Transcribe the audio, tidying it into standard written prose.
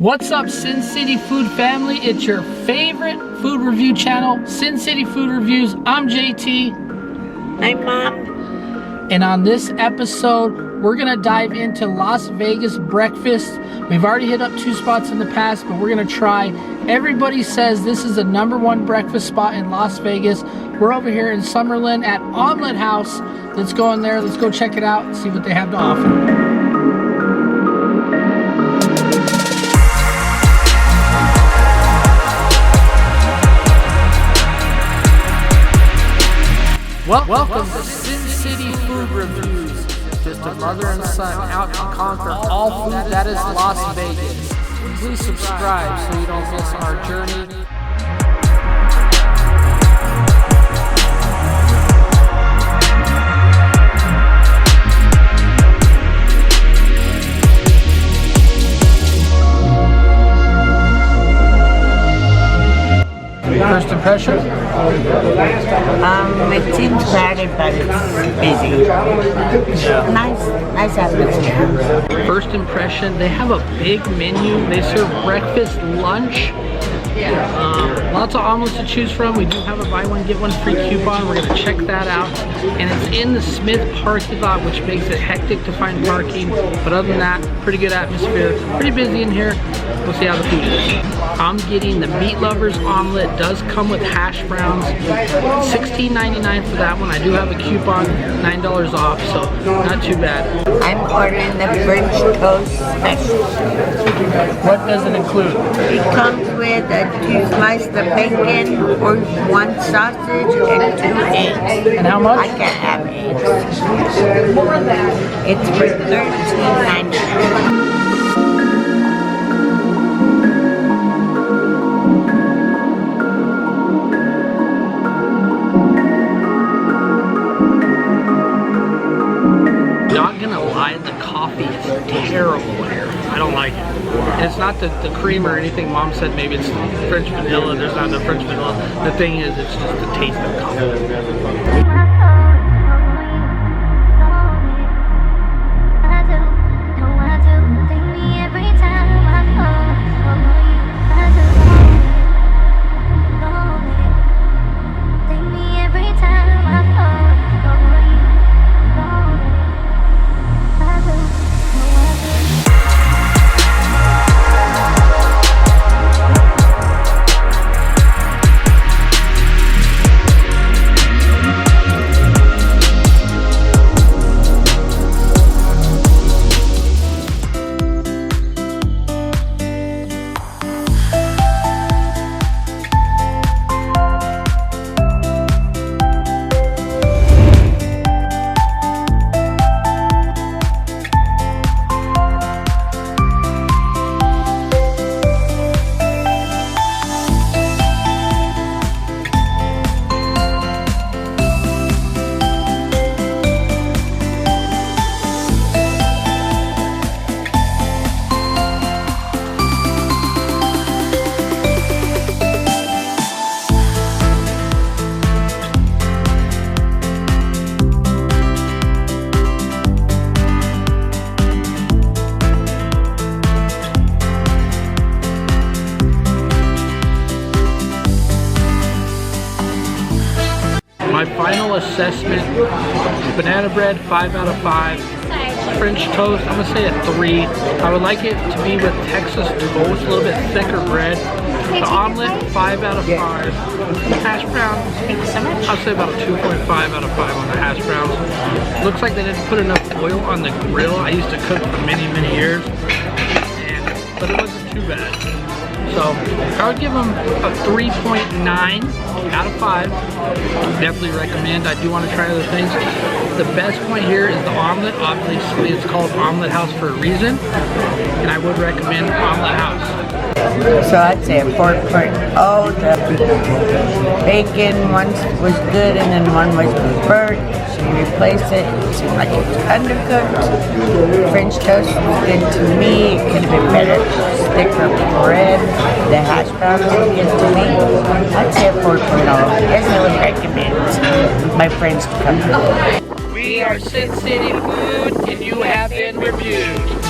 What's up, Sin City Food family? It's your favorite food review channel, Sin City Food Reviews. I'm JT. I'm Mom. And on this episode, we're gonna dive into Las Vegas breakfast. We've already hit up 2 spots in the past, but we're gonna try. Everybody says this is the #1 breakfast spot in Las Vegas. We're over here in Summerlin at Omelet House. Let's go in there, let's go check it out and see what they have to offer. Welcome to Sin City Food Reviews. Just a mother and son out to conquer all food that is Las Vegas. Please subscribe so you don't miss our journey. First impression? It seems crowded, but it's busy. Yeah. Nice atmosphere. First impression, they have a big menu. They serve breakfast, lunch. Lots of omelets to choose from. We do have a buy one get one free coupon. We're gonna check that out. And it's in the Smith parking lot, which makes it hectic to find parking. But other than that, pretty good atmosphere. Pretty busy in here. We'll see how the food is. I'm getting the Meat Lovers omelet. Does come with hash browns. $16.99 for that one. I do have a coupon, $9 off, so not too bad. I'm ordering the French toast special. What does it include? It comes with 2 slices of bacon, or 1 sausage, and 2 eggs. And how much? I can't have eggs. It's for $13.99. Not gonna lie, the coffee is terrible here. I don't like it. And it's not the cream or anything. Mom said maybe it's French vanilla. There's not enough French vanilla. The thing is, it's just the taste of coffee. My final assessment, banana bread, 5 out of 5. French toast, I'm gonna say a 3. I would like it to be with Texas toast, a little bit thicker bread. The omelet, 5 out of 5. Hash browns, I'll say about a 2.5 out of 5 on the hash browns. Looks like they didn't put enough oil on the grill. I used to cook for many years, but it wasn't too bad. So I would give them a 3.9 out of 5. Definitely recommend. I do want to try other things. The best point here is the omelet. Obviously it's called Omelet House for a reason, and I would recommend Omelet House. So I'd say a 4.0. The bacon one was good, and then one was burnt. So you replace it. It seemed like it was undercooked. French toast was good to me. It could have been better. Thicker bread. The hash browns were good to me. I'd say a 4.0. I would recommend my friends to come here. We are Sin City Food, and you have been reviewed.